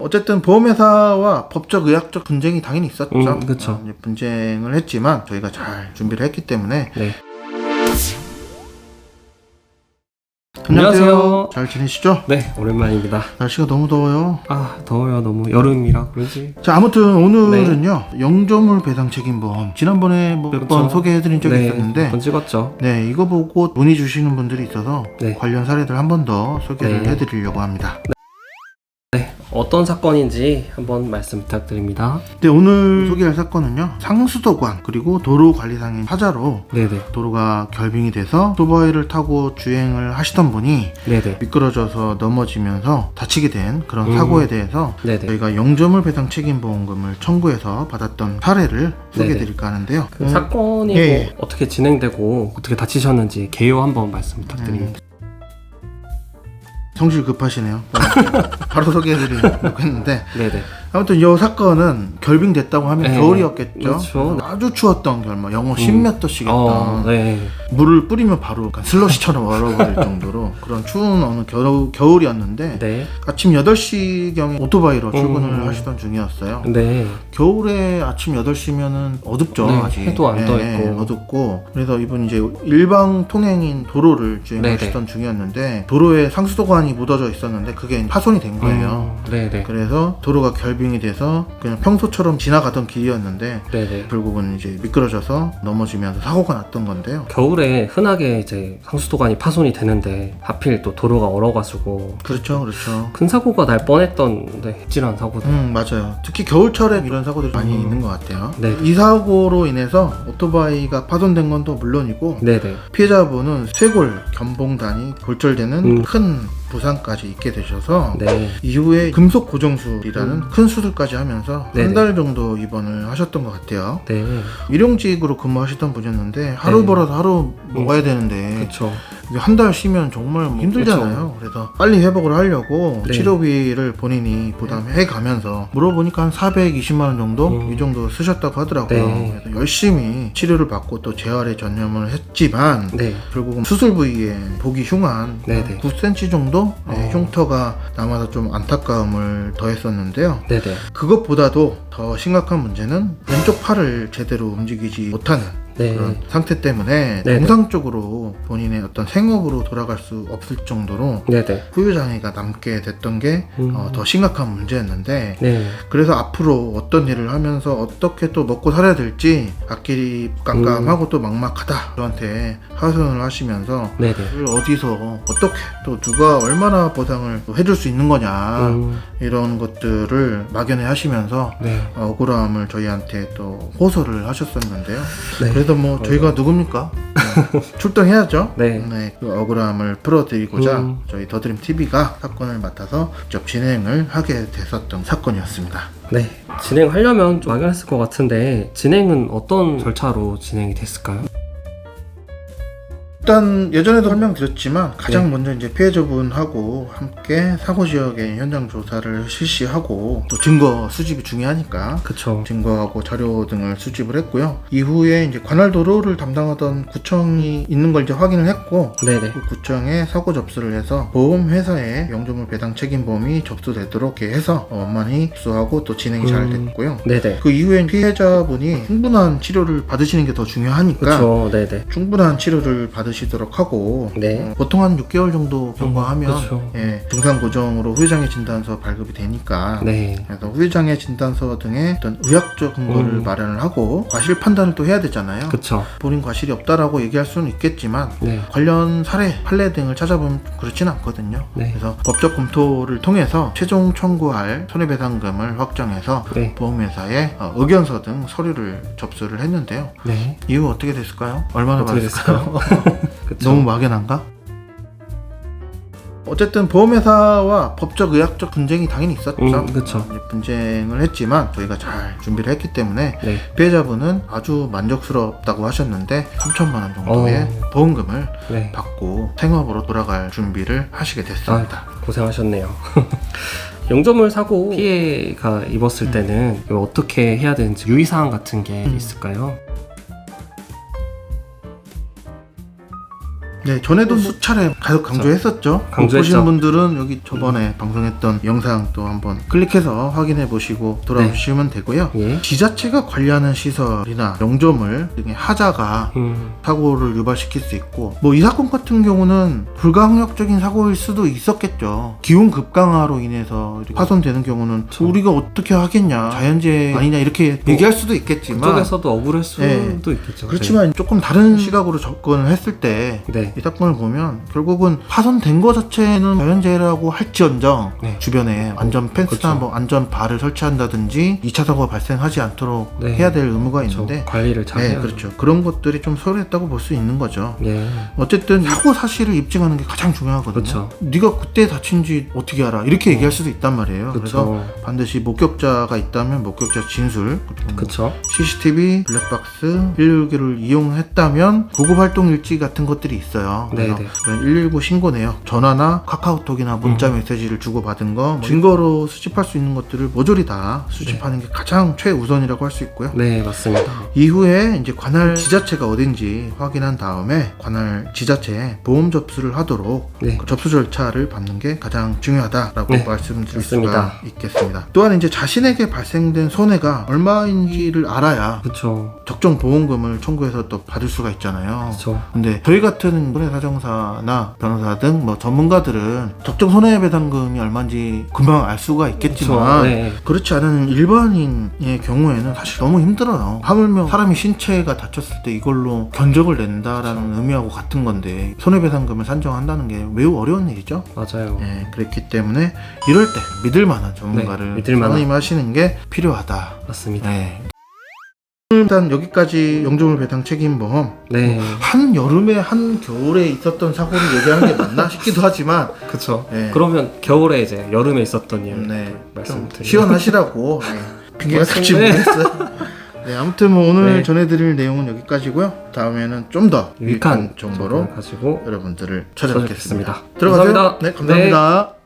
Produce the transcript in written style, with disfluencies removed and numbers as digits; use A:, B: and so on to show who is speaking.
A: 어쨌든 보험회사와 법적 의학적 분쟁이 당연히 있었죠.
B: 그쵸.
A: 이제 분쟁을 했지만 저희가 잘 준비를 했기 때문에.
B: 네.
A: 안녕하세요. 잘 지내시죠?
B: 네, 오랜만입니다.
A: 날씨가 너무 더워요.
B: 아, 더워요. 너무 여름이라 그러지.
A: 자, 아무튼 오늘은요, 영조물 배상 책임보험 지난번에 몇 번
B: 그렇죠.
A: 소개해드린 적이
B: 네,
A: 있었는데,
B: 한번 찍었죠.
A: 네, 이거 보고 문의 주시는 분들이 있어서
B: 네.
A: 관련 사례들 한 번 더 소개를
B: 네.
A: 해드리려고 합니다.
B: 네, 어떤 사건인지 한번 말씀 부탁드립니다.
A: 네, 오늘 소개할 사건은요, 상수도관 그리고 도로관리상의 하자로
B: 네네.
A: 도로가 결빙이 돼서 오토바이를 타고 주행을 하시던 분이
B: 네네.
A: 미끄러져서 넘어지면서 다치게 된 그런 사고에 대해서
B: 네네.
A: 저희가 영조물 배상 책임보험금을 청구해서 받았던 사례를 소개해드릴까 하는데요.
B: 그 사건이
A: 예, 예.
B: 뭐 어떻게 진행되고 어떻게 다치셨는지 개요 한번 말씀 부탁드립니다.
A: 성질 급하시네요. 바로 소개해드리려고 했는데,
B: 네네.
A: 아무튼 이 사건은 결빙됐다고 하면
B: 네,
A: 겨울이었겠죠.
B: 그렇죠.
A: 아주 추웠던 겨울, 영하 10몇 도씩 했던
B: 네.
A: 물을 뿌리면 바로 약간 슬러시처럼 얼어버릴 정도로 그런 추운 어느 겨울이었는데,
B: 네.
A: 아침 8시경에 오토바이로 출근을 하시던 중이었어요.
B: 네.
A: 겨울에 아침 8시면은 어둡죠.
B: 네,
A: 아직
B: 해도 안 떠 있고.
A: 어둡고, 그래서 이분 이제 일방 통행인 도로를 주행하시던 중이었는데, 도로에 상수도관이 묻어져 있었는데 그게 파손이 된 거예요.
B: 네네.
A: 그래서 도로가 결빙이 돼서 그냥 평소처럼 지나가던 길이었는데
B: 네네.
A: 결국은 이제 미끄러져서 넘어지면서 사고가 났던 건데요.
B: 겨울에 흔하게 이제 상수도관이 파손이 되는데 하필 또 도로가 얼어가지고
A: 그렇죠.
B: 큰 사고가 날 뻔했던 획질한 사고들.
A: 맞아요. 특히 겨울철에 이런 사고들이 많이 있는 것 같아요.
B: 네.
A: 이 사고로 인해서 오토바이가 파손된 건 또 물론이고,
B: 네네.
A: 피해자분은 쇄골, 견봉단이 골절되는 큰 부상까지 입게 되셔서
B: 네.
A: 이후에 금속 고정술이라는 큰 수술까지 하면서
B: 네네.
A: 한 달 정도 입원을 하셨던 것 같아요.
B: 네.
A: 일용직으로 근무하시던 분이었는데 하루 벌어서 하루 먹어야 되는데
B: 그렇죠.
A: 한 달 쉬면 정말 힘들잖아요. 그래서 빨리 회복을 하려고
B: 네.
A: 치료비를 본인이 부담해 가면서 물어보니까 한 420만 원 정도 이 정도 쓰셨다고 하더라고요.
B: 네.
A: 그래서 열심히 치료를 받고 또 재활에 전념을 했지만
B: 네.
A: 결국은 수술 부위에 보기 흉한
B: 네네.
A: 9cm 정도 흉터가 남아서 좀 안타까움을 더했었는데요.
B: 네네.
A: 그것보다도 더 심각한 문제는 왼쪽 팔을 제대로 움직이지 못하는
B: 네.
A: 그런 상태 때문에
B: 네네.
A: 정상적으로 본인의 어떤 생업으로 돌아갈 수 없을 정도로
B: 네네.
A: 후유장애가 남게 됐던 게 더 심각한 문제였는데,
B: 네.
A: 그래서 앞으로 어떤 일을 하면서 어떻게 또 먹고 살아야 될지 앞길이 깜깜하고 또 막막하다 저한테 하소연을 하시면서
B: 네네.
A: 이걸 어디서 어떻게 또 누가 얼마나 보상을 또 해줄 수 있는 거냐 이런 것들을 막연해 하시면서
B: 네.
A: 억울함을 저희한테 또 호소를 하셨었는데요.
B: 네.
A: 그래도 뭐 저희가 누굽니까? 출동해야죠.
B: 네.
A: 그 억울함을 풀어드리고자 저희 더드림 TV가 사건을 맡아서 직접 진행을 하게 됐었던 사건이었습니다.
B: 네. 진행하려면 좀 막연했을 것 같은데 진행은 어떤 절차로 진행이 됐을까요?
A: 일단 예전에도 설명드렸지만 가장
B: 네.
A: 먼저 이제 피해자분하고 함께 사고 지역의 현장 조사를 실시하고 또 증거 수집이 중요하니까
B: 그쵸.
A: 증거하고 자료 등을 수집을 했고요. 이후에 이제 관할 도로를 담당하던 구청이 있는 걸 이제 확인을 했고,
B: 네네.
A: 그 구청에 사고 접수를 해서 보험회사에 영조물 배당 책임보험이 접수되도록 이렇게 해서 원만히 접수하고 또 진행이 잘 됐고요.
B: 네네.
A: 그 이후엔 피해자분이 충분한 치료를 받으시는 게 더 중요하니까
B: 그쵸. 네네.
A: 충분한 치료를 받으시도록 하고,
B: 네.
A: 보통 한 6개월 정도 경과하면
B: 그쵸.
A: 증상 고정으로 후유장애 진단서 발급이 되니까,
B: 네.
A: 그래서 후유장애 진단서 등의 어떤 의학적 근거를 마련을 하고 과실 판단을 또 해야 되잖아요.
B: 그쵸.
A: 본인 과실이 없다라고 얘기할 수는 있겠지만
B: 네.
A: 관련 사례, 판례 등을 찾아보면 그렇진 않거든요.
B: 네.
A: 그래서 법적 검토를 통해서 최종 청구할 손해배상금을 확정해서
B: 네.
A: 보험회사에 의견서 등 서류를 접수를 했는데요.
B: 네.
A: 이후 어떻게 됐을까요? 얼마나
B: 어떻게
A: 받았을까요?
B: 그쵸.
A: 너무 막연한가? 어쨌든 보험회사와 법적 의학적 분쟁이 당연히 있었죠.
B: 그쵸.
A: 이제 분쟁을 했지만 저희가 잘 준비를 했기 때문에
B: 네.
A: 피해자분은 아주 만족스럽다고 하셨는데 3천만 원 정도의 보험금을
B: 네.
A: 받고 생업으로 돌아갈 준비를 하시게 됐습니다.
B: 고생하셨네요. 영조물 사고 피해가 입었을 때는 이걸 어떻게 해야 되는지 유의사항 같은 게 있을까요?
A: 네, 전에도 수차례 가격 강조했었죠. 못
B: 강조했죠.
A: 보신 분들은 여기 저번에 방송했던 영상 또 한번 클릭해서 확인해 보시고 돌아오시면 되고요.
B: 예.
A: 지자체가 관리하는 시설이나 영조물 등의 하자가
B: 음.
A: 사고를 유발시킬 수 있고, 뭐 이 사건 같은 경우는 불가항력적인 사고일 수도 있었겠죠. 기온 급강하로 인해서 이렇게 파손되는 경우는
B: 그쵸.
A: 우리가 어떻게 하겠냐, 자연재해 아니냐 이렇게 얘기할 수도 있겠지만,
B: 그쪽에서도 억울할 수도
A: 네.
B: 있겠죠.
A: 그렇지만 조금 다른 시각으로 접근을 했을 때
B: 네.
A: 이 사건을 보면 결국은 파손된 것 자체는 자연재해라고 할지언정
B: 네.
A: 주변에 안전 펜스나
B: 그쵸.
A: 뭐 안전 바를 설치한다든지 2차 사고가 발생하지 않도록
B: 네.
A: 해야 될 의무가
B: 그렇죠.
A: 있는데,
B: 관리를 잘
A: 네,
B: 해야
A: 그렇죠. 그런 것들이 좀 소홀했다고 볼 수 있는 거죠.
B: 예.
A: 어쨌든 사고 사실을 입증하는 게 가장 중요하거든요.
B: 그렇죠.
A: 네가 그때 다친지 어떻게 알아? 이렇게 얘기할 수도 있단 말이에요. 그래서
B: 그렇죠.
A: 반드시 목격자가 있다면 목격자 진술, 그리고
B: 그렇죠.
A: CCTV, 블랙박스, 119를 이용했다면 구급활동 일지 같은 것들이 있어요. 그래서
B: 네네.
A: 119 신고 내역, 전화나 카카오톡이나 문자 메시지를 주고받은 거, 뭐 증거로 수집할 수 있는 것들을 모조리 다 수집하는 게 가장 최우선이라고 할 수 있고요.
B: 네, 맞습니다.
A: 이후에 이제 관할 지자체가 어딘지 확인한 다음에 관할 지자체에 보험 접수를 하도록
B: 네.
A: 그 접수 절차를 밟는 게 가장 중요하다라고
B: 네,
A: 말씀드릴
B: 맞습니다.
A: 수가 있겠습니다. 또한 이제 자신에게 발생된 손해가 얼마인지를 알아야
B: 그렇죠.
A: 적정 보험금을 청구해서 또 받을 수가 있잖아요.
B: 그렇죠.
A: 근데 저희 같은 손해사정사나 변호사 등 뭐 전문가들은 적정 손해배상금이 얼마인지 금방 알 수가 있겠지만,
B: 그렇죠. 네.
A: 그렇지 않은 일반인의 경우에는 사실 너무 힘들어요. 하물며 사람이 신체가 다쳤을 때 이걸로 견적을 낸다라는 의미하고 같은 건데 손해배상금을 산정한다는 게 매우 어려운 일이죠.
B: 맞아요.
A: 네, 그렇기 때문에 이럴 때 믿을 만한 전문가를
B: 네, 믿을 만한.
A: 선임하시는 게 필요하다.
B: 맞습니다.
A: 네. 일단 여기까지 영조물 배상 책임보험,
B: 네.
A: 한 여름에 한 겨울에 있었던 사고를 얘기하는 게 맞나 싶기도 하지만,
B: 그렇죠.
A: 네.
B: 그러면 겨울에 이제 여름에 있었던 일
A: 네, 좀
B: 말씀드리면
A: 시원하시라고 핑계가 닥치
B: 네.
A: 못했어요. 네, 아무튼 뭐 오늘
B: 네.
A: 전해드릴 내용은 여기까지고요. 다음에는 좀 더 유익한 정보로
B: 가지고
A: 여러분들을 찾아뵙겠습니다.
B: 찾아뵙겠습니다.
A: 들어가세요.
B: 감사합니다.
A: 네, 감사합니다.